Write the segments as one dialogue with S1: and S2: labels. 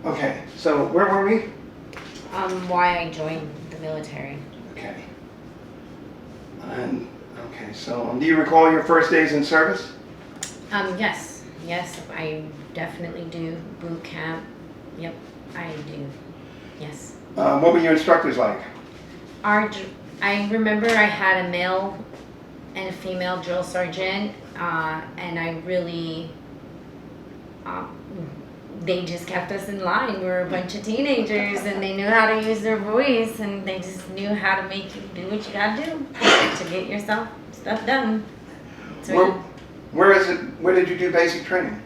S1: Okay, so where were we?
S2: Why I joined the military.
S1: Okay. And, okay, so do you recall your first days in service?
S2: Yes, I definitely do. Boot camp. Yep, I do. Yes.
S1: What were your instructors like?
S2: I remember I had a male and a female drill sergeant, and I really, they just kept us in line. We were a bunch of teenagers, and they knew how to use their voice, and they just knew how to make you do what you gotta do to get yourself stuff done. So,
S1: Where did you do basic training?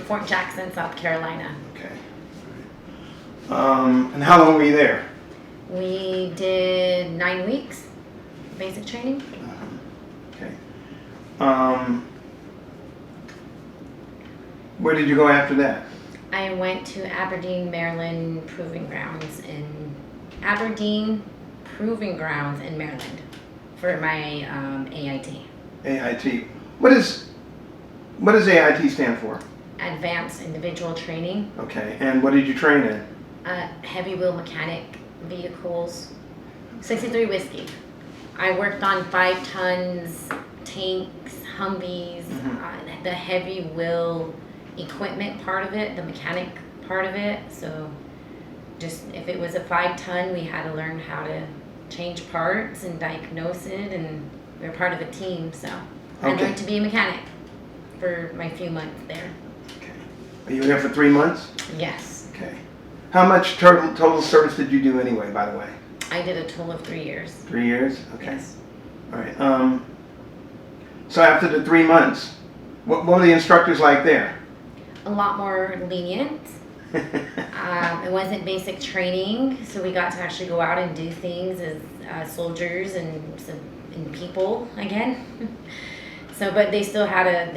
S2: Fort Jackson, South Carolina.
S1: Okay. And how long were you there?
S2: We did 9 weeks basic training.
S1: Okay. Where did you go after that?
S2: I went to Aberdeen, Maryland Proving Grounds in Maryland for my AIT.
S1: AIT. What does AIT stand for?
S2: Advanced Individual Training.
S1: Okay. And what did you train in?
S2: Heavy wheel mechanic vehicles. 63 Whiskey. I worked on 5 tons, tanks, Humvees, the heavy wheel equipment part of it, the mechanic part of it. So just if it was a 5-ton, we had to learn how to change parts and diagnose it, and we were part of a team. So I learned to be a mechanic for my few months there.
S1: Okay. Are you there for 3 months?
S2: Yes.
S1: Okay. How much total service did you do anyway, by the way?
S2: I did a total of 3 years.
S1: 3 years? Okay.
S2: Yes.
S1: All right. So after the 3 months, what were the instructors like there?
S2: A lot more lenient. It wasn't basic training, so we got to actually go out and do things as soldiers and people again. So, but we still had a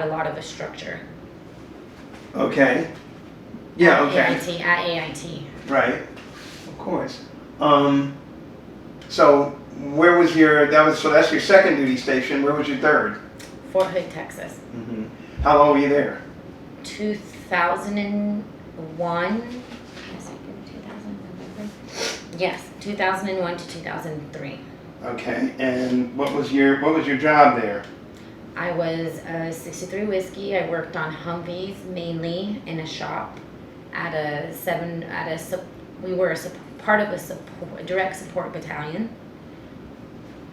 S2: lot of a structure.
S1: Okay. Yeah. Okay.
S2: At AIT.
S1: Right. Of course. So where was so that's your second duty station. Where was your third?
S2: Fort Hood, Texas.
S1: Mm-hmm. How long were you there?
S2: 2001. Yes, 2001 to 2003.
S1: Okay. And what was your job there?
S2: I was a 63 Whiskey. I worked on Humvees mainly in a shop we were part of a direct support battalion,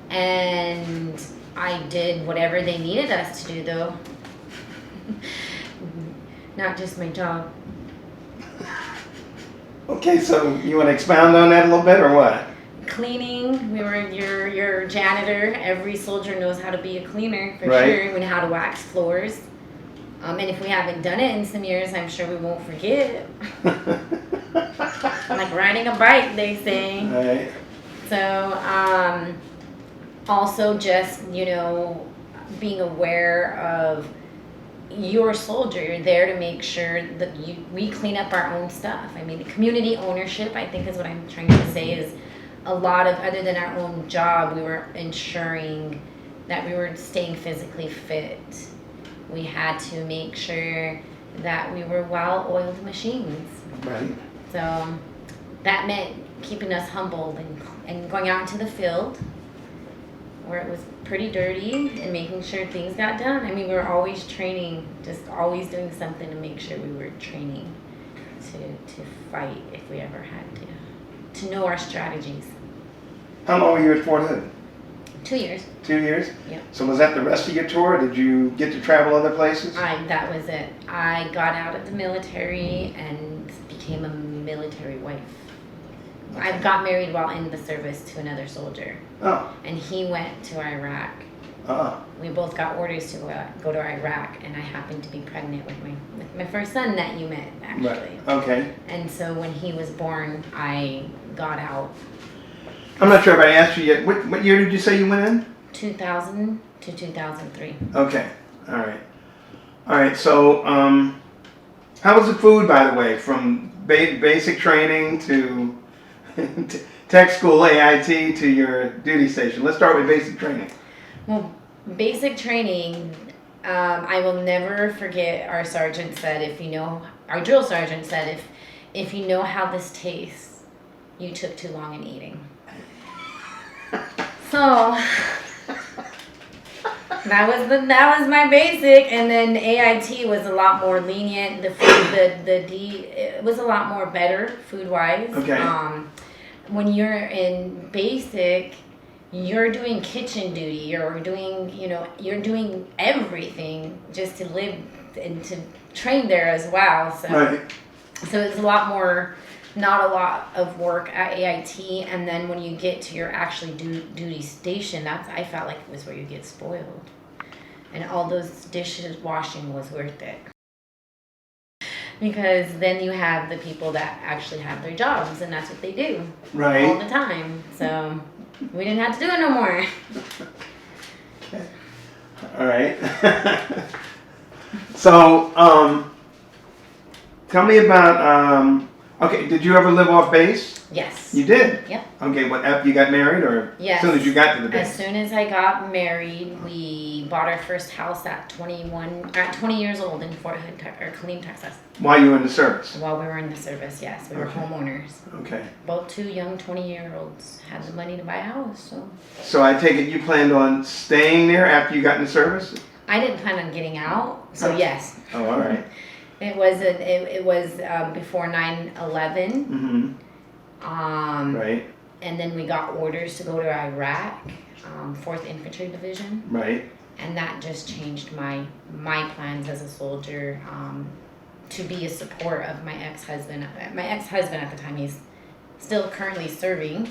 S2: and I did whatever they needed us to do, though. Not just my job.
S1: Okay, so you want to expound on that a little bit, or what?
S2: Cleaning. We were your janitor. Every soldier knows how to be a cleaner for
S1: right.
S2: sure, and how to wax floors. And if we haven't done it in some years, I'm sure we won't forget. Like riding a bike, they say.
S1: Right.
S2: So, also just, being aware of your soldier. You're there to make sure that we clean up our own stuff. I mean, the community ownership, I think, is what I'm trying to say, is a lot of, other than our own job, we were ensuring that we were staying physically fit. We had to make sure that we were well-oiled machines.
S1: Right.
S2: So that meant keeping us humbled and going out into the field where it was pretty dirty and making sure things got done. I mean, we were always training, just always doing something to make sure we were training to fight if we ever had to know our strategies.
S1: How long were you at Fort Hood?
S2: 2 years.
S1: 2 years?
S2: Yeah.
S1: So was that the rest of your tour? Did you get to travel other places?
S2: That was it. I got out of the military and became a military wife.
S1: Okay.
S2: I got married while in the service to another soldier.
S1: Oh.
S2: And he went to Iraq. We both got orders to go to Iraq, and I happened to be pregnant with my first son that you met, actually.
S1: Right. Okay.
S2: And so when he was born, I got out.
S1: I'm not sure if I asked you yet. What year did you say you went in?
S2: 2000 to 2003.
S1: Okay. All right. So, how was the food, by the way, from basic training to tech school, AIT, to your duty station? Let's start with basic training.
S2: Well, basic training, I will never forget our sergeant said, our drill sergeant said, if you know how this tastes, you took too long in eating. So that was my basic, and then AIT was a lot more lenient. The food, it was a lot more better food wise.
S1: Okay.
S2: When you're in basic, you're doing kitchen duty. You're doing everything just to live and to train there as well. So,
S1: Right.
S2: so it's a lot more, not a lot of work at AIT. And then when you get to your actually duty station, I felt like it was where you get spoiled. And all those dishes washing was worth it. Because then you have the people that actually have their jobs, and that's what they do
S1: Right.
S2: all the time. So we didn't have to do it no more.
S1: All right. So, tell me about, okay, did you ever live off base?
S2: Yes.
S1: You did?
S2: Yep.
S1: Okay, after you got married, or
S2: Yes.
S1: as soon as you got to the base?
S2: As soon as I got married, we bought our first house at 20 years old in Fort Hood, or Killeen, Texas.
S1: While you were in the service?
S2: While we were in the service, yes. We were homeowners.
S1: Okay.
S2: Both two young 20-year-olds had the money to buy a house, so.
S1: So I take it you planned on staying there after you got in the service?
S2: I didn't plan on getting out, so yes.
S1: Oh, all right.
S2: It was before 9/11.
S1: Mm-hmm. Right.
S2: And then we got orders to go to Iraq, 4th Infantry Division.
S1: Right.
S2: And that just changed my plans as a soldier, to be a support of my ex-husband. My ex-husband at the time, he's still currently serving.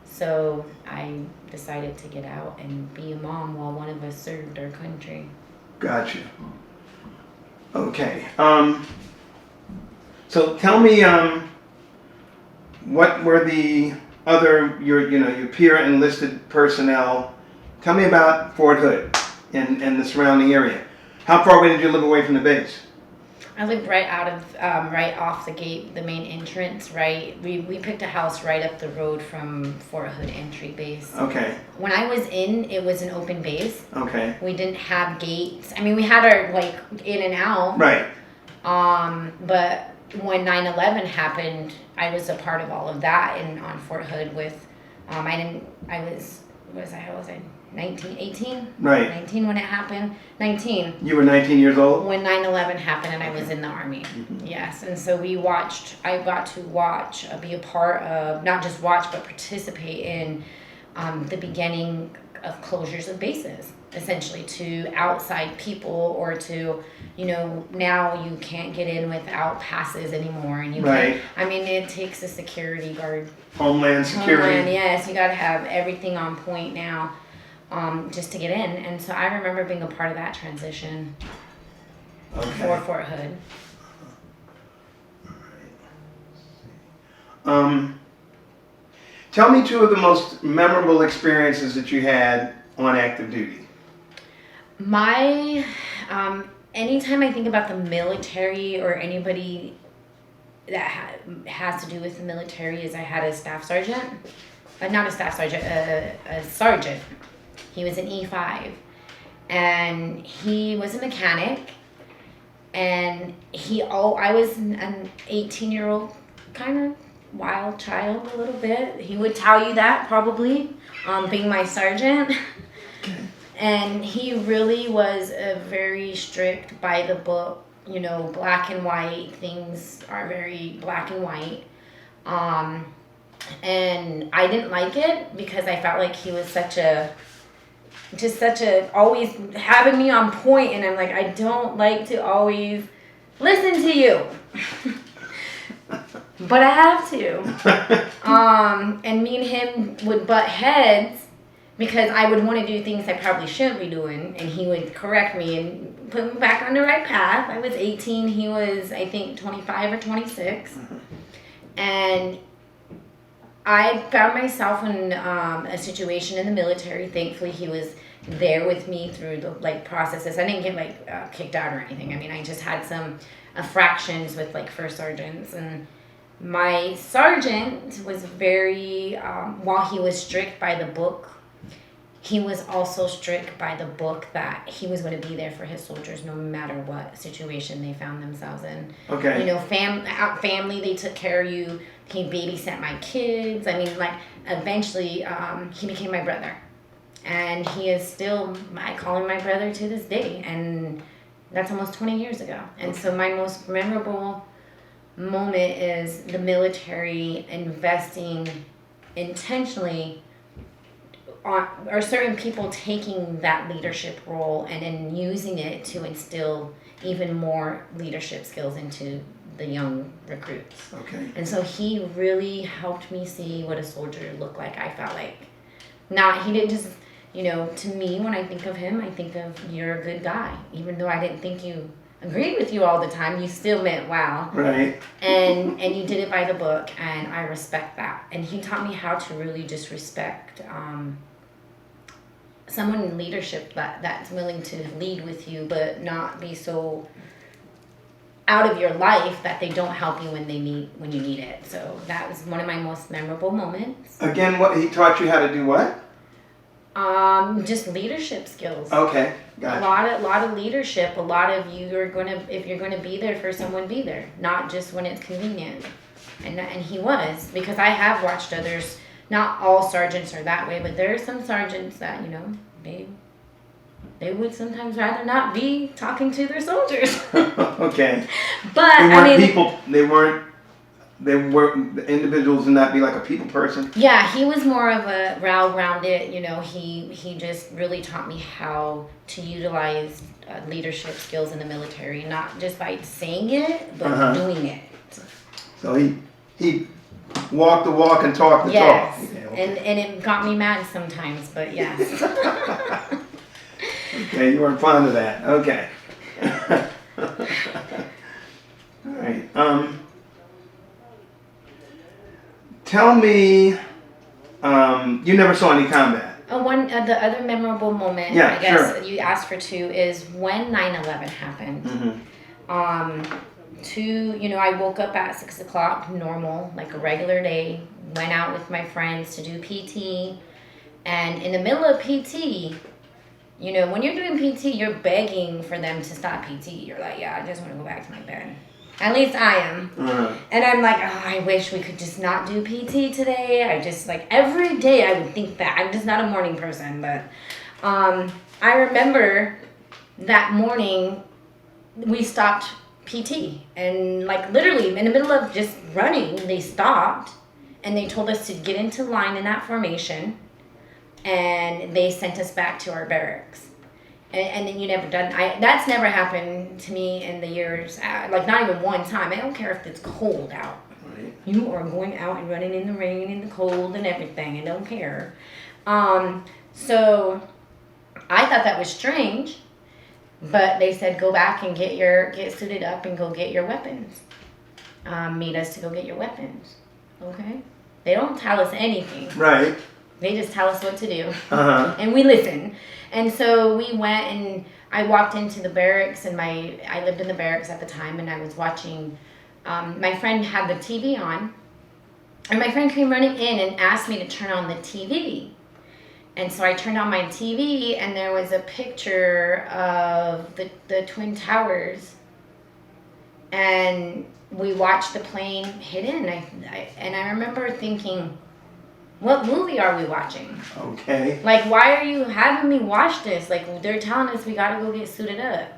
S2: So I decided to get out and be a mom while one of us served our country.
S1: Gotcha. Okay. So tell me, what were the other your peer enlisted personnel? Tell me about Fort Hood and the surrounding area. How far away did you live away from the base?
S2: I lived right off the gate, the main entrance. Right, we picked a house right up the road from Fort Hood entry base.
S1: Okay.
S2: When I was in, it was an open base.
S1: Okay.
S2: We didn't have gates. I mean, we had our in and out.
S1: Right.
S2: But when 9/11 happened, I was a part of all of that on Fort Hood with, how was I? 19, 18?
S1: Right.
S2: 19 when it happened. 19.
S1: You were 19 years old?
S2: When 9/11 happened and I was in the Army.
S1: Mm-hmm.
S2: Yes. And so I got to watch, be a part of, not just watch, but participate in the beginning of closures of bases, essentially, to outside people, or to, now you can't get in without passes anymore. And you
S1: Right.
S2: can't, I mean, it takes a security guard.
S1: Homeland Security.
S2: Homeland, yes. You got to have everything on point now. Just to get in. And so I remember being a part of that transition for Fort Hood.
S1: Tell me two of the most memorable experiences that you had on active duty.
S2: Anytime I think about the military or anybody that has to do with the military, is I had a staff sergeant, not a staff sergeant, a sergeant. He was an E5, and he was a mechanic, and I was an 18-year-old kind of wild child a little bit. He would tell you that probably, being my sergeant. And he really was a very strict by the book, black and white. Things are very black and white. And I didn't like it because I felt like he was always having me on point, and I'm like, I don't like to always listen to you. But I have to. And me and him would butt heads because I would want to do things I probably shouldn't be doing, and he would correct me and put me back on the right path. I was 18, he was, I think, 25 or 26. And I found myself in a situation in the military. Thankfully, he was there with me through the processes. I didn't get kicked out or anything. I mean, I just had some fractions with first sergeants, and my sergeant was very, while he was strict by the book, he was also strict by the book that he was going to be there for his soldiers no matter what situation they found themselves in.
S1: Okay.
S2: You know, family, they took care of you. He babysat my kids. I mean, like, eventually he became my brother. And he is still, I call him my brother to this day. And that's almost 20 years ago. And so my most memorable moment is the military investing intentionally on, or certain people taking that leadership role and then using it to instill even more leadership skills into the young recruits.
S1: Okay.
S2: And so he really helped me see what a soldier looked like. I felt like, not, he didn't just, you know, to me, when I think of him, I think of, you're a good guy. Even though I didn't think you agreed with you all the time, you still meant wow.
S1: Right.
S2: And you did it by the book, and I respect that. And he taught me how to really just respect someone in leadership that's willing to lead with you, but not be so out of your life that they don't help you when you need it. So that was one of my most memorable moments.
S1: Again, what he taught you how to do what?
S2: Just leadership skills.
S1: Okay, gotcha.
S2: A lot of leadership. A lot of if you're gonna be there for someone, be there, not just when it's convenient. And he was, because I have watched others. Not all sergeants are that way, but there are some sergeants that, you know, they would sometimes rather not be talking to their soldiers.
S1: Okay.
S2: But
S1: they weren't
S2: I mean,
S1: people. They were the individuals and not be like a people person.
S2: Yeah, he was more of a well-rounded. You know, he just really taught me how to utilize leadership skills in the military, not just by saying it, but doing it.
S1: So he walked the walk and talked the
S2: yes.
S1: talk. Yeah, okay.
S2: And it got me mad sometimes, but yes.
S1: Okay, you weren't fond of that. Okay. All right. Tell me, you never saw any combat.
S2: The other memorable moment,
S1: Yeah,
S2: I guess
S1: sure.
S2: you asked for two, is when 9/11 happened.
S1: Mm-hmm.
S2: I woke up at 6 o'clock, normal, like a regular day, went out with my friends to do PT, and in the middle of PT, you know, when you're doing PT, you're begging for them to stop PT. You're like, yeah, I just want to go back to my bed. At least I am. And I'm like, oh, I wish we could just not do PT today. I just, like, every day I would think that. I'm just not a morning person, but I remember that morning we stopped PT. And, like, literally in the middle of just running, they stopped and they told us to get into line in that formation, and they sent us back to our barracks. And then that's never happened to me in the years, like not even one time. I don't care if it's cold out.
S1: Right.
S2: You are going out and running in the rain and the cold and everything. I don't care. So I thought that was strange, but they said go back and get suited up and go get your weapons. Meet us to go get your weapons. Okay? They don't tell us anything.
S1: Right.
S2: They just tell us what to do, and we listen. And so we went, and I walked into the barracks, and I lived in the barracks at the time, and I was watching. My friend had the TV on, and my friend came running in and asked me to turn on the TV. And so I turned on my TV, and there was a picture of the Twin Towers, and we watched the plane hit in. And I remember thinking, what movie are we watching?
S1: Okay.
S2: Like, why are you having me watch this? Like, they're telling us we gotta go get suited up.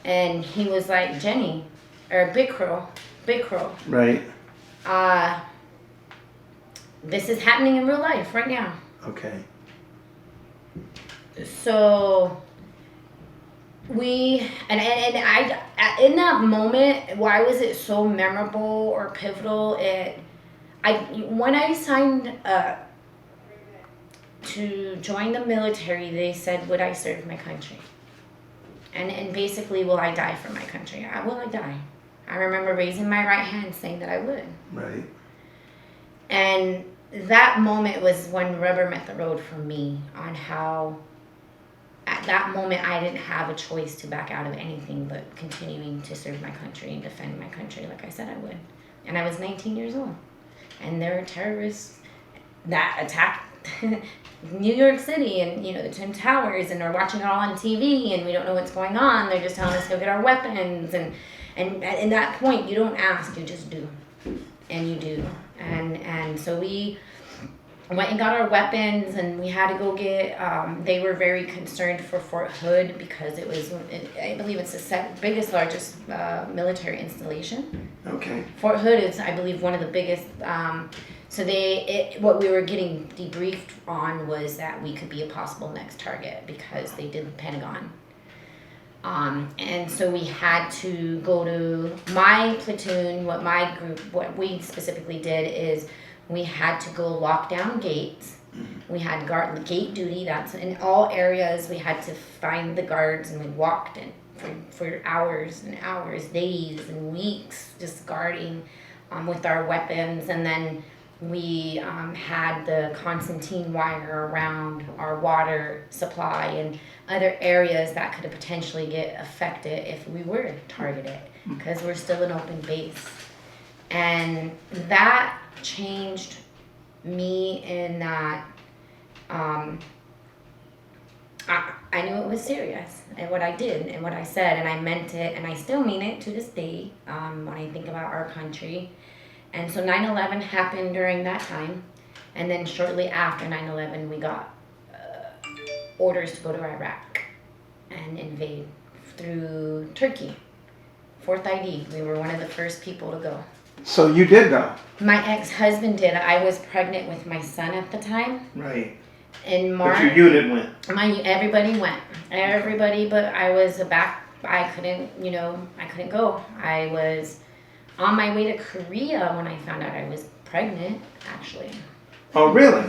S2: And he was like, Jenny, or Big Crow.
S1: Right.
S2: This is happening in real life right now.
S1: Okay.
S2: So and I in that moment, why was it so memorable or pivotal? When I signed up to join the military, they said, would I serve my country? And basically, will I die for my country? Will I die? I remember raising my right hand saying that I would.
S1: Right.
S2: And that moment was when rubber met the road for me, on how at that moment I didn't have a choice to back out of anything but continuing to serve my country and defend my country like I said I would. And I was 19 years old. And there were terrorists that attacked New York City and, you know, the Twin Towers, and we're watching it all on TV, and we don't know what's going on. They're just telling us to go get our weapons, and at that point, you don't ask, you just do, and you do, and so we went and got our weapons, and we had to go get, they were very concerned for Fort Hood because it was, I believe it's the biggest, largest military installation.
S1: Okay.
S2: Fort Hood is, I believe, one of the biggest, so what we were getting debriefed on was that we could be a possible next target because they did the Pentagon. And so we had to go to my platoon, what we specifically did is we had to go lock down gates. We had gate duty. That's in all areas. We had to find the guards, and we walked in for hours and hours, days and weeks, just guarding with our weapons. And then we had the concertina wire around our water supply and other areas that could potentially get affected if we were targeted, because we're still an open base. And that changed me in that I knew it was serious, and what I did and what I said, and I meant it, and I still mean it to this day when I think about our country. And so 9/11 happened during that time, and then shortly after 9/11 we got orders to go to Iraq and invade through Turkey. 4th ID, we were one of the first people to go.
S1: So you did go?
S2: My ex-husband did. I was pregnant with my son at the time.
S1: Right.
S2: In March.
S1: But your unit went?
S2: Everybody went. Everybody, but I was I couldn't go. I was on my way to Korea when I found out I was pregnant, actually.
S1: Oh, really?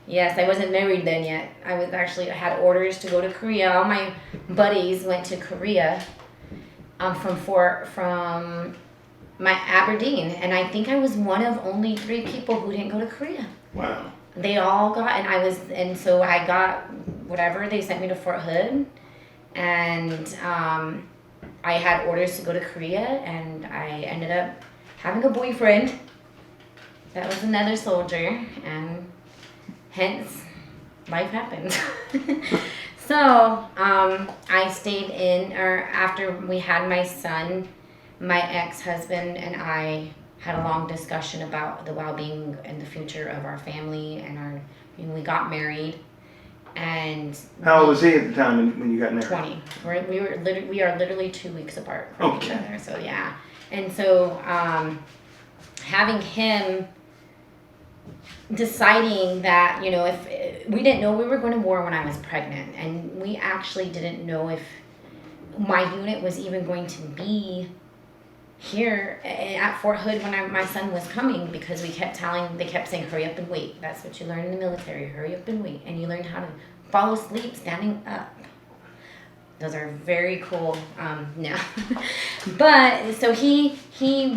S2: Yes, I wasn't married then yet. I had orders to go to Korea. All my buddies went to Korea from my Aberdeen, and I think I was one of only 3 people who didn't go to Korea.
S1: Wow.
S2: They all got, and so I got whatever, they sent me to Fort Hood, and I had orders to go to Korea, and I ended up having a boyfriend that was another soldier, and hence life happened. So I stayed after we had my son, my ex-husband and I had a long discussion about the well-being and the future of our family, and we got married. And
S1: how old was he at the time when you got married?
S2: 20. We are literally 2 weeks apart from each
S1: Okay.
S2: other. So yeah, and so having him deciding that, you know, if we didn't know we were going to war when I was pregnant, and we actually didn't know if my unit was even going to be here at Fort Hood when my son was coming, because they kept saying, hurry up and wait. That's what you learn in the military, hurry up and wait. And you learn how to fall asleep standing up. Those are very cool now. But so he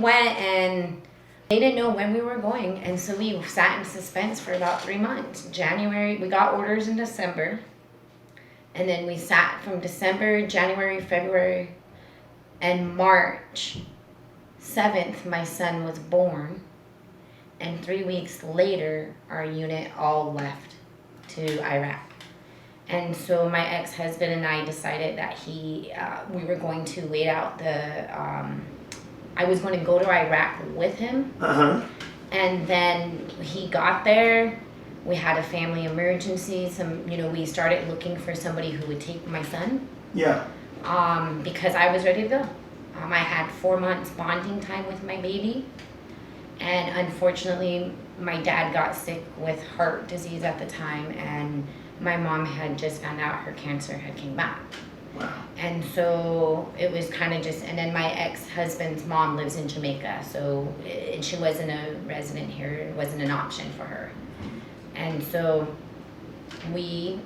S2: went, and they didn't know when we were going, and so we sat in suspense for about 3 months. January, we got orders in December, and then we sat from December, January, February, and March 7th, my son was born, and 3 weeks later, our unit all left to Iraq. And so my ex-husband and I decided that we were going to wait out I was going to go to Iraq with him.
S1: Uh-huh.
S2: And then he got there. We had a family emergency. We started looking for somebody who would take my son.
S1: Yeah.
S2: Because I was ready to go. I had 4 months bonding time with my baby. And unfortunately, my dad got sick with heart disease at the time, and my mom had just found out her cancer had came back.
S1: Wow.
S2: And so it was kind of and then my ex-husband's mom lives in Jamaica, and she wasn't a resident here, it wasn't an option for her. And so we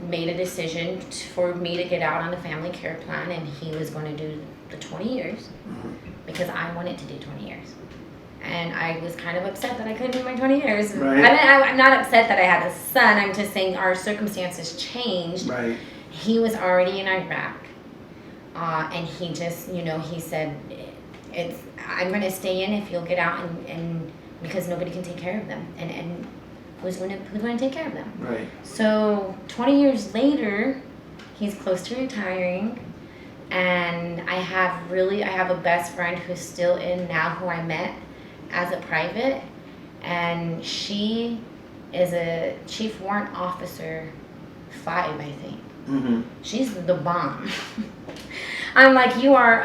S2: made a decision for me to get out on the family care plan, and he was going to do the 20 years because I wanted to do 20 years. And I was kind of upset that I couldn't do my 20 years.
S1: Right.
S2: I'm not upset that I had a son, I'm just saying our circumstances changed.
S1: Right.
S2: He was already in Iraq, and he just, he said, I'm going to stay in if you'll get out, and because nobody can take care of them. And who's gonna take care of them?
S1: Right.
S2: So 20 years later, he's close to retiring, and I have a best friend who's still in now, who I met as a private, and she is a Chief Warrant Officer 5, I think.
S1: Mm-hmm.
S2: She's the bomb. I'm like, you are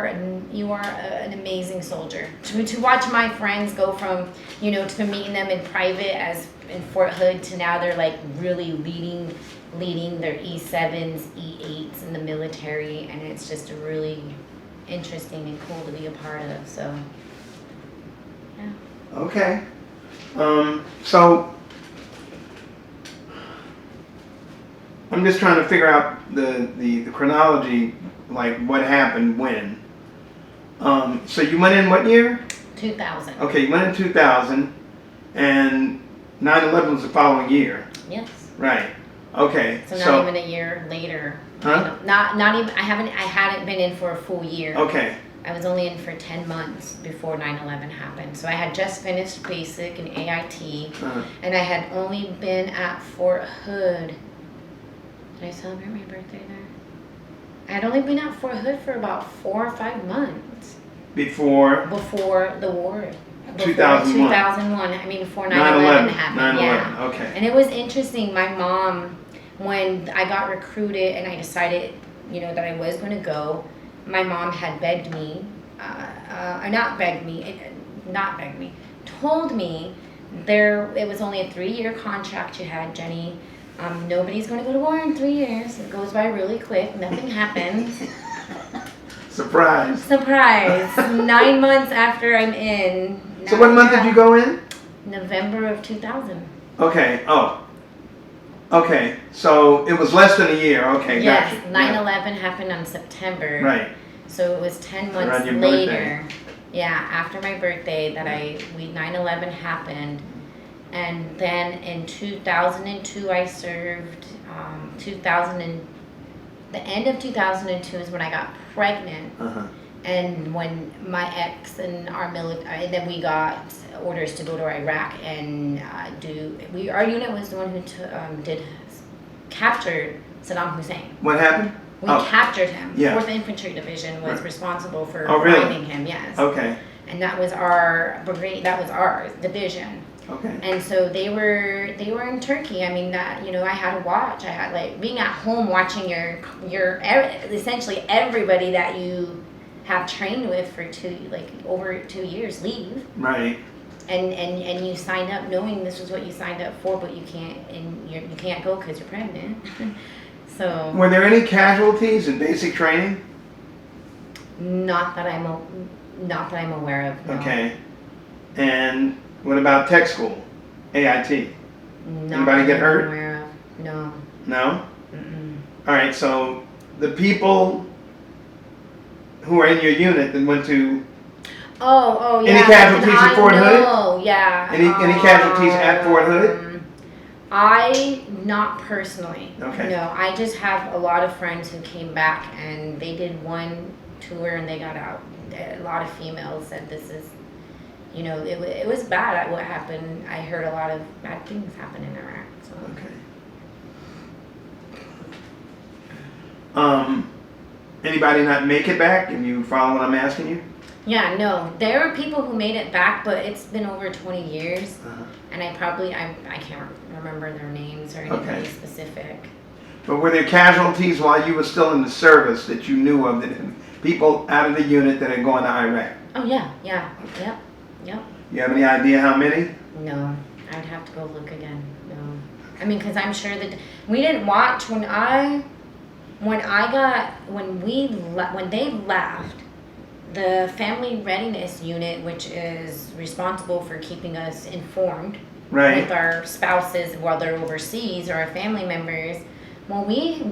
S2: an amazing soldier. To watch my friends go from, to meeting them in private as in Fort Hood to now they're like really leading their E7s, E8s in the military, and it's just really interesting and cool to be a part of. So, yeah.
S1: Okay. So I'm just trying to figure out the chronology, like what happened when. So you went in what year?
S2: 2000.
S1: Okay, you went in 2000, and 9/11 was the following year.
S2: Yes.
S1: Right. Okay.
S2: So not even a year later.
S1: Huh?
S2: Not even. I hadn't been in for a full year.
S1: Okay.
S2: I was only in for 10 months before 9/11 happened. So I had just finished basic and AIT, and I had only been at Fort Hood. Did I celebrate my birthday there? I had only been at Fort Hood for about 4 or 5 months.
S1: Before
S2: the war.
S1: 2001.
S2: 2001. I mean, before 9/11 happened.
S1: 9/11.
S2: Yeah.
S1: Okay.
S2: And it was interesting. My mom, when I got recruited and I decided, that I was going to go, my mom had begged me, told me it was only a 3-year contract you had, Jenny. Nobody's going to go to war in 3 years. It goes by really quick. Nothing happens.
S1: Surprise.
S2: 9 months after I'm in.
S1: So what month did you go in?
S2: November of 2000.
S1: Okay. Oh. Okay. So it was less than a year. Okay.
S2: Yes.
S1: Gotcha.
S2: 9/11 happened on September.
S1: Right.
S2: So it was 10 months
S1: Around your
S2: later.
S1: birthday.
S2: Yeah, after my birthday that 9/11 happened. And then in 2002 I served. The end of 2002 is when I got pregnant. And when my ex and our military, then we got orders to go to Iraq and our unit was the one who captured Saddam Hussein.
S1: What happened?
S2: We captured him.
S1: Yeah.
S2: 4th Infantry Division was responsible for
S1: really?
S2: finding him, yes.
S1: Okay.
S2: And that was our brigade, that was our division.
S1: Okay.
S2: And so they were in Turkey. I mean, that, I had to watch. I had like being at home watching your essentially everybody that you have trained with for over 2 years leave.
S1: Right.
S2: And you signed up knowing this was what you signed up for, but you can't go because you're pregnant. So.
S1: Were there any casualties in basic training?
S2: Not that I'm aware of. No.
S1: Okay. And what about tech school? AIT? Anybody get hurt?
S2: I'm aware of. No.
S1: No?
S2: Mm-mm.
S1: All right, so the people who are in your unit that went to...
S2: Oh, yeah.
S1: Any casualties at Fort Hood?
S2: Oh, yeah.
S1: Any casualties at Fort Hood?
S2: Not personally.
S1: Okay.
S2: No, I just have a lot of friends who came back and they did one tour and they got out. A lot of females said this is, it was bad what happened. I heard a lot of bad things happen in Iraq. So.
S1: Okay. Anybody not make it back? Can you follow what I'm asking you?
S2: Yeah, no. There are people who made it back, but it's been over 20 years. And I can't remember their names or anybody specific. But
S1: were there casualties while you were still in the service that you knew of, that people out of the unit that had gone to Iraq?
S2: Oh, yeah. Yep.
S1: You have any idea how many?
S2: No. I'd have to go look again. No. I mean, because I'm sure that we didn't watch when they left. The Family Readiness Unit, which is responsible for keeping us informed with our spouses while they're overseas or our family members, well, they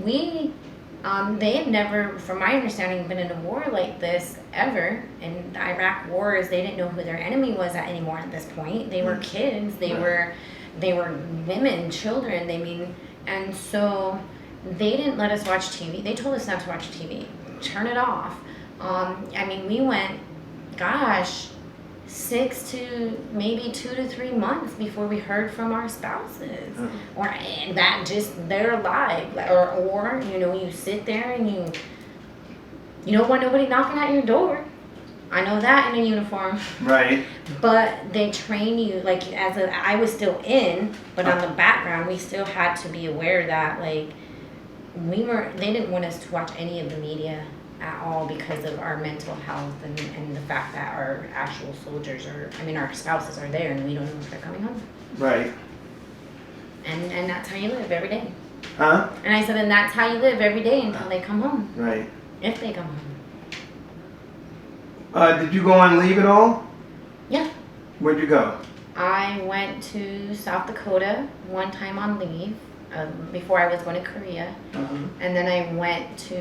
S2: had never, from my understanding, been in a war like this ever. In the Iraq wars, they didn't know who their enemy was anymore at this point. They were kids. They were women, children. And so they didn't let us watch TV. They told us not to watch TV. Turn it off. We went, 6 to maybe 2 to 3 months before we heard from our spouses, or and that just they're alive, or you know, you sit there and you don't want nobody knocking at your door. I know that in a uniform.
S1: Right.
S2: But they train you, like, I was still in, but on the background, we still had to be aware that, like, they didn't want us to watch any of the media at all because of our mental health and the fact that our actual soldiers our spouses are there and we don't know if they're coming home.
S1: Right.
S2: And that's how you live every day.
S1: Huh?
S2: And I said, and that's how you live every day until they come home.
S1: Right.
S2: If they come home.
S1: Did you go on leave at all?
S2: Yeah.
S1: Where'd you go?
S2: I went to South Dakota one time on leave before I was going to Korea. And then I went to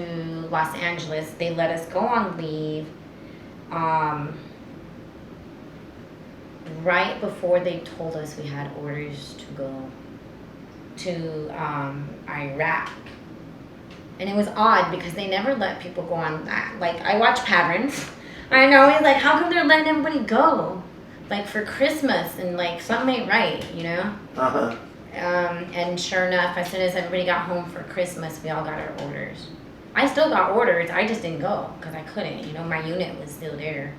S2: Los Angeles. They let us go on leave right before they told us we had orders to go to Iraq. And it was odd because they never let people go on that. Like, I watch Patterns. I know, he's like, how come they're letting everybody go? Like, for Christmas, and like, something ain't right, you know? And sure enough, as soon as everybody got home for Christmas, we all got our orders. I still got orders, I just didn't go, because I couldn't, you know, my unit was still there.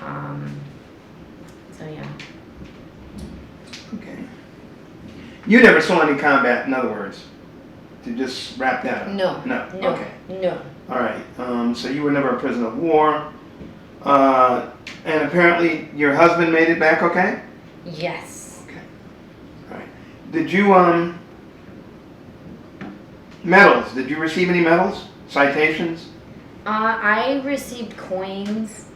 S2: So yeah.
S1: Okay. You never saw any combat, in other words, to just wrap that up?
S2: No.
S1: No?
S2: No.
S1: Okay.
S2: No.
S1: All right. So you were never a prisoner of war. And apparently your husband made it back okay?
S2: Yes.
S1: Okay. All right. Did you, medals, did you receive any medals? Citations?
S2: I received coins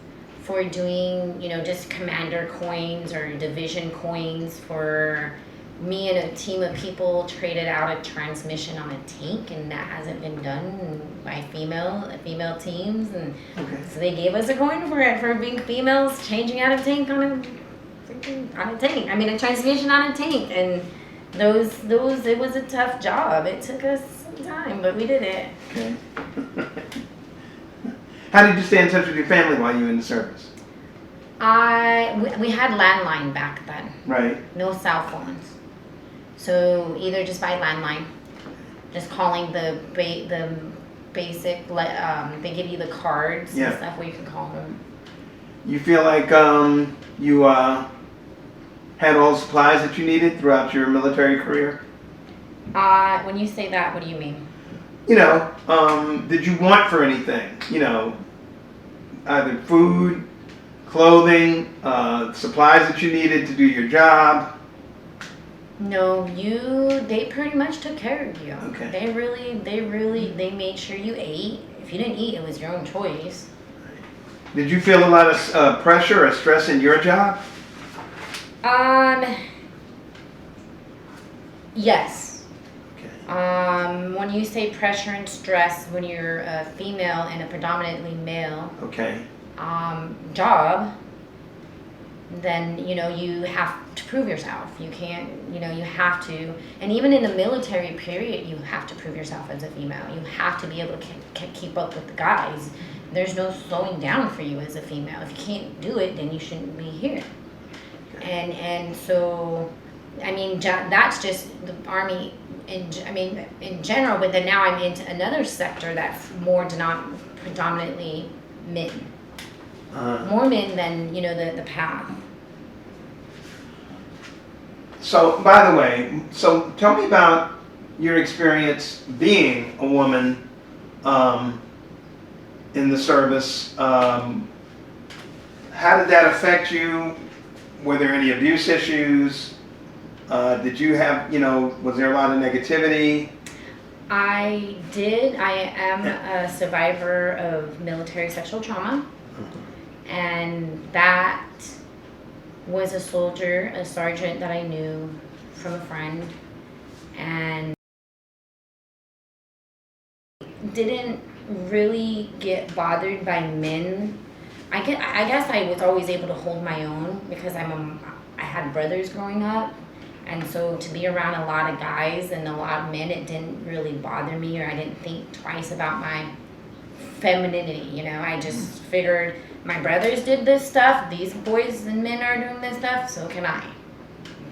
S2: for doing, you know, just commander coins or division coins for me and a team of people traded out a transmission on a tank, and that hasn't been done by female teams, and so they gave us a coin for it, for being females changing out a tank on a tank. I mean, a transmission on a tank, and those it was a tough job. It took us some time, but we did it.
S1: Okay. How did you stay in touch with your family while you were in the service?
S2: We had landline back then.
S1: Right.
S2: No cell phones. So either just by landline, just calling the basic, they give you the cards and stuff where you can call them.
S1: You feel like you had all the supplies that you needed throughout your military career?
S2: When you say that, what do you mean?
S1: You know, did you want for anything? You know, either food, clothing, supplies that you needed to do your job?
S2: No, they pretty much took care of you.
S1: Okay.
S2: They made sure you ate. If you didn't eat, it was your own choice.
S1: Did you feel a lot of pressure or stress in your job?
S2: Yes.
S1: Okay.
S2: When you say pressure and stress, when you're a female in a predominantly male job, then, you know, you have to prove yourself. You can't, you know, you have to, and even in the military period, you have to prove yourself as a female. You have to be able to keep up with the guys. There's no slowing down for you as a female. If you can't do it, then you shouldn't be here. And so, I mean, that's just the Army in general, but then now I'm into another sector that's more predominantly men. More men than, you know, the path.
S1: So, by the way, so tell me about your experience being a woman in the service. How did that affect you? Were there any abuse issues? Did you have, you know, was there a lot of negativity?
S2: I did. I am a survivor of military sexual trauma. And that was a sergeant that I knew from a friend, and didn't really get bothered by men. I guess I was always able to hold my own because I had brothers growing up, and so to be around a lot of guys and a lot of men, it didn't really bother me, or I didn't think twice about my femininity. You know, I just figured my brothers did this stuff, these boys and men are doing this stuff, so can I.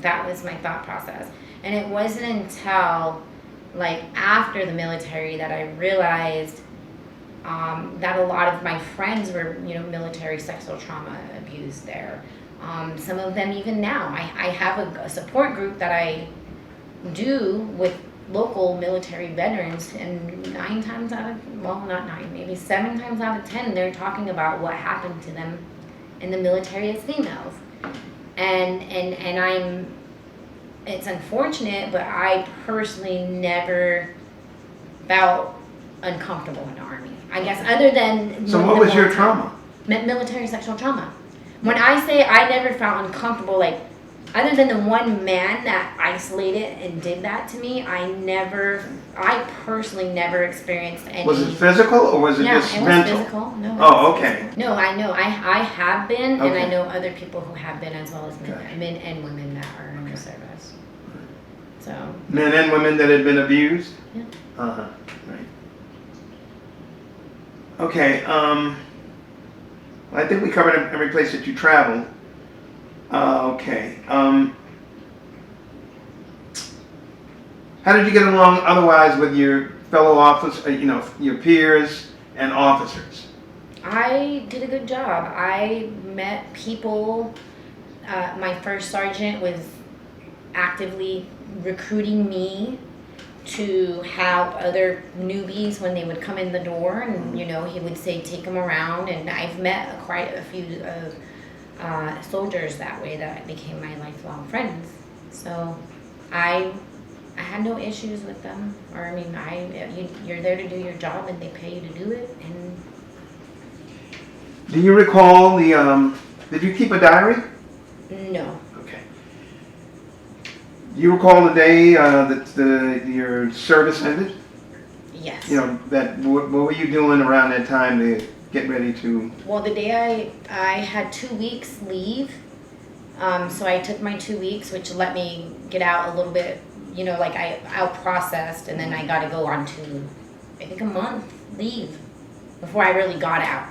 S2: That was my thought process. And it wasn't until like after the military that I realized that a lot of my friends were, military sexual trauma abused there. Some of them even now. I have a support group that I do with local military veterans, and 7 times out of 10, they're talking about what happened to them in the military as females. And it's unfortunate, but I personally never felt uncomfortable in the Army. I guess other than...
S1: So what was your trauma?
S2: Military sexual trauma. When I say I never felt uncomfortable, like, other than the one man that isolated and did that to me, I personally never experienced any...
S1: Was it physical or was it just mental?
S2: Yeah, it was physical. No,
S1: oh, okay.
S2: Physical. No, I know. I have been,
S1: okay.
S2: and I know other people who have been, as well as men and women that are in the service. So...
S1: Men and women that had been abused?
S2: Yeah.
S1: Uh-huh, right. Okay, I think we covered every place that you traveled. Okay. How did you get along otherwise with your fellow officers, your peers and officers?
S2: I did a good job. I met people. My first sergeant was actively recruiting me to help other newbies when they would come in the door, and he would say take them around, and I've met quite a few soldiers that way that became my lifelong friends. So I had no issues with them, or you're there to do your job and they pay you to do it. And
S1: do you recall did you keep a diary?
S2: No.
S1: Okay. Do you recall the day that your service ended?
S2: Yes.
S1: What were you doing around that time to get ready to...
S2: Well, the day I had 2 weeks leave, so I took my 2 weeks, which let me get out a little bit, I out-processed, and then I got to go on to, I think, a month leave before I really got out.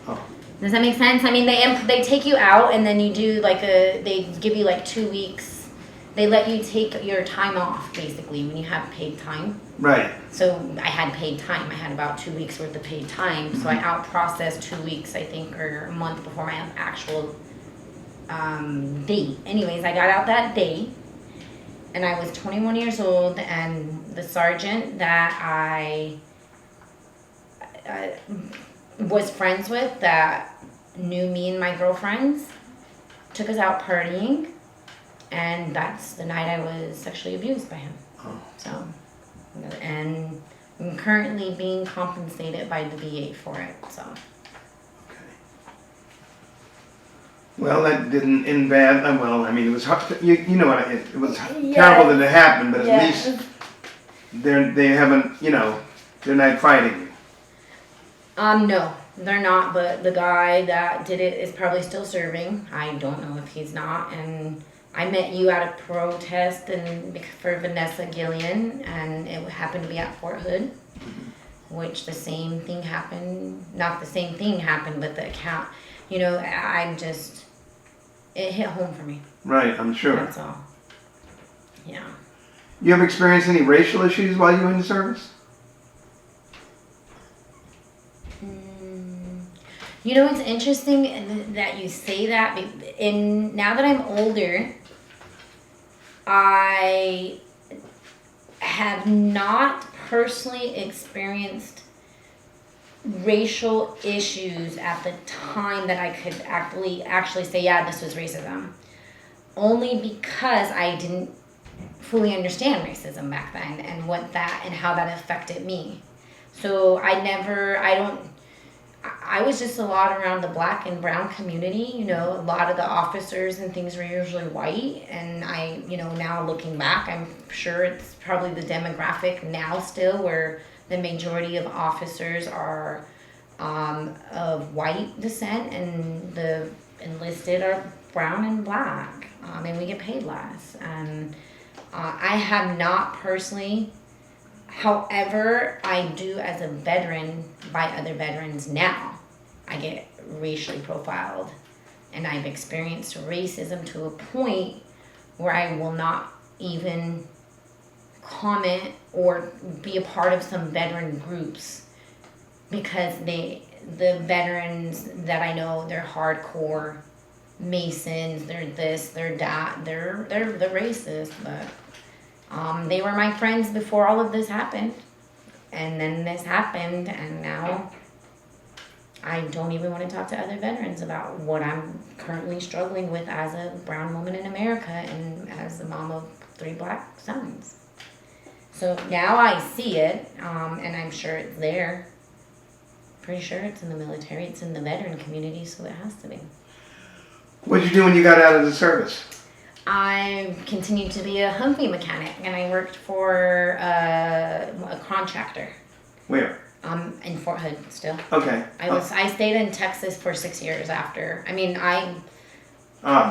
S1: Oh.
S2: Does that make sense? I mean, they take you out, and then you do they give you 2 weeks. They let you take your time off, basically, when you have paid time.
S1: Right.
S2: So I had paid time. I had about 2 weeks worth of paid time. So I out-processed 2 weeks, I think, or a month before my actual date. Anyways, I got out that day, and I was 21 years old, and the sergeant that I was friends with, that knew me and my girlfriends, took us out partying, and that's the night I was sexually abused by him.
S1: Oh.
S2: So, and I'm currently being compensated by the VA for it. So.
S1: Okay. Well, that didn't end bad. Well, I mean, it was hard. You know what? It was terrible that it happened, but at least they haven't. They're not fighting you.
S2: No, they're not. But the guy that did it is probably still serving. I don't know if he's not. And I met you at a protest for Vanessa Gillian, and it happened to be at Fort Hood, which the same thing happened. Not the same thing happened, but the account. It hit home for me.
S1: Right, I'm sure.
S2: That's all. Yeah.
S1: You ever experienced any racial issues while you were in the service?
S2: It's interesting that you say that. Now that I'm older, I have not personally experienced racial issues at the time that I could actually say, yeah, this was racism. Only because I didn't fully understand racism back then and how that affected me. So I was just a lot around the black and brown community. A lot of the officers and things were usually white. And now looking back, I'm sure it's probably the demographic now still where the majority of officers are of white descent, and the enlisted are brown and black. And we get paid less. And I have not personally. However, I do as a veteran by other veterans now. I get racially profiled, and I've experienced racism to a point where I will not even comment or be a part of some veteran groups because the veterans that I know, they're hardcore Masons, they're this, they're that, they're racist, but they were my friends before all of this happened, and then this happened, and now I don't even want to talk to other veterans about what I'm currently struggling with as a brown woman in America and as the mom of 3 black sons. So now I see it, and I'm sure it's there. Pretty sure it's in the military, it's in the veteran community, so it has to be.
S1: What did you do when you got out of the service?
S2: I continued to be a Humvee mechanic, and I worked for a contractor.
S1: Where?
S2: In Fort Hood still.
S1: Okay.
S2: I stayed in Texas for 6 years after. I mean, I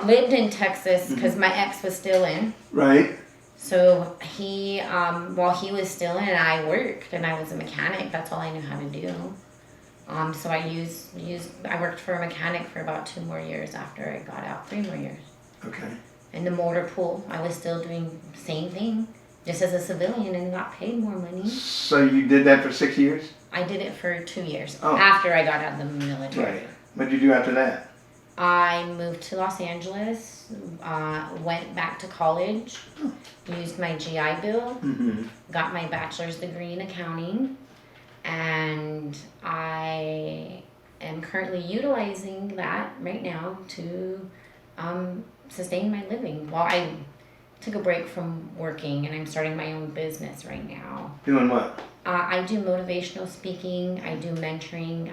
S2: lived in Texas because my ex was still in.
S1: Right.
S2: So he, while he was still in, I worked, and I was a mechanic. That's all I knew how to do. So I worked for a mechanic for about 2 more years after I got out, 3 more years.
S1: Okay.
S2: In the motor pool, I was still doing the same thing, just as a civilian, and got paid more money.
S1: So you did that for 6 years?
S2: I did it for 2 years
S1: Oh.
S2: after I got out of the military.
S1: Right. What did you do after that?
S2: I moved to Los Angeles, went back to college, used my GI Bill, got my bachelor's degree in accounting, and I am currently utilizing that right now to sustain my living. Well, I took a break from working, and I'm starting my own business right now.
S1: Doing what?
S2: I do motivational speaking, I do mentoring,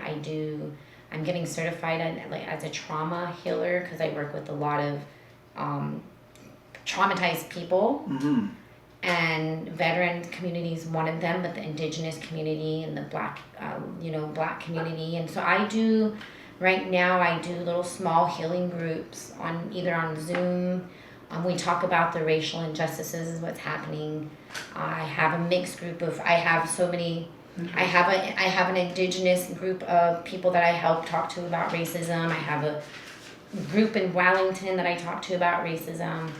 S2: I'm getting certified as a trauma healer because I work with a lot of traumatized people. Mm-hmm. And veteran community is one of them, but the indigenous community and the black community. And so right now I do little small healing groups either on Zoom. We talk about the racial injustices is what's happening. I have a mixed group I have an indigenous group of people that I help talk to about racism. I have a group in Wellington that I talk to about racism.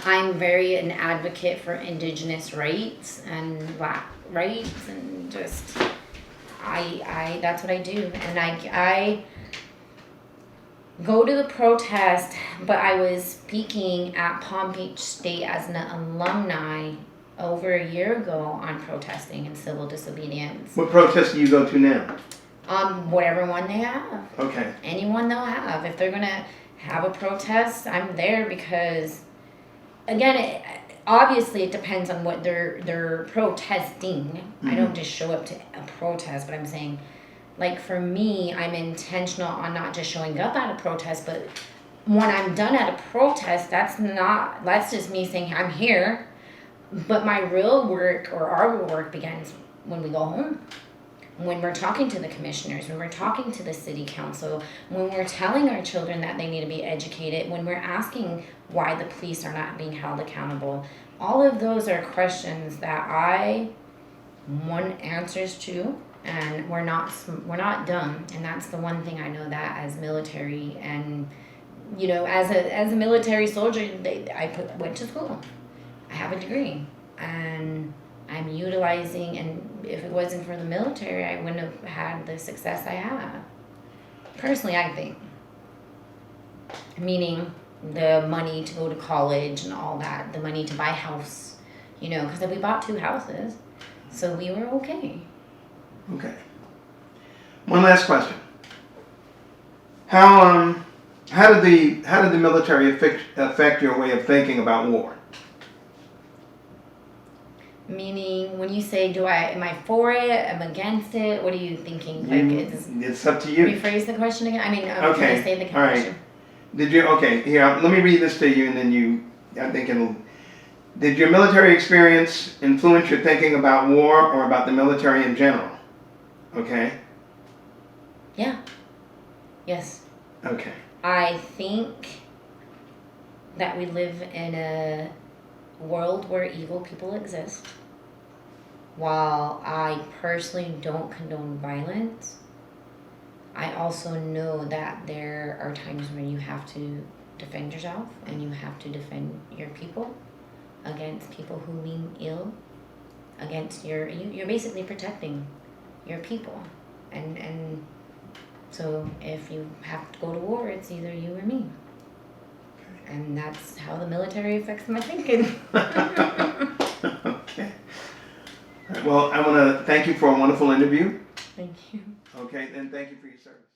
S2: I'm very an advocate for indigenous rights and black rights, and just I that's what I do. And I go to the protest, but I was speaking at Palm Beach State as an alumni over a year ago on protesting and civil disobedience.
S1: What protest do you go to now?
S2: Whatever one they have.
S1: Okay.
S2: Anyone they'll have. If they're gonna have a protest, I'm there because, again, obviously it depends on what they're protesting. Mm-hmm. I don't just show up to a protest, but I'm saying, like, for me, I'm intentional on not just showing up at a protest, but when I'm done at a protest, that's just me saying I'm here. But my real work, or our real work, begins when we go home. When we're talking to the commissioners, when we're talking to the city council, when we're telling our children that they need to be educated, when we're asking why the police are not being held accountable. All of those are questions that I want answers to, and we're not dumb. And that's the one thing I know, that as military and, as a military soldier, went to school. I have a degree, and I'm utilizing, and if it wasn't for the military, I wouldn't have had the success I have. Personally, I think. Meaning the money to go to college and all that, the money to buy a house, because we bought 2 houses, so we were okay.
S1: Okay. One last question. How did the military affect your way of thinking about war?
S2: Meaning, when you say, am I for it? Am I against it? What are you thinking?
S1: It's up to you.
S2: Rephrase the question again.
S1: Okay.
S2: Can I say the question?
S1: All right. Here, let me read this to you, and then I think did your military experience influence your thinking about war or about the military in general? Okay.
S2: Yeah. Yes.
S1: Okay.
S2: I think that we live in a world where evil people exist. While I personally don't condone violence, I also know that there are times when you have to defend yourself and you have to defend your people against people who mean ill, against you're basically protecting your people. And so if you have to go to war, it's either you or me. And that's how the military affects my thinking.
S1: Okay. All right, well, I want to thank you for a wonderful interview.
S2: Thank you.
S1: Okay, and thank you for your service.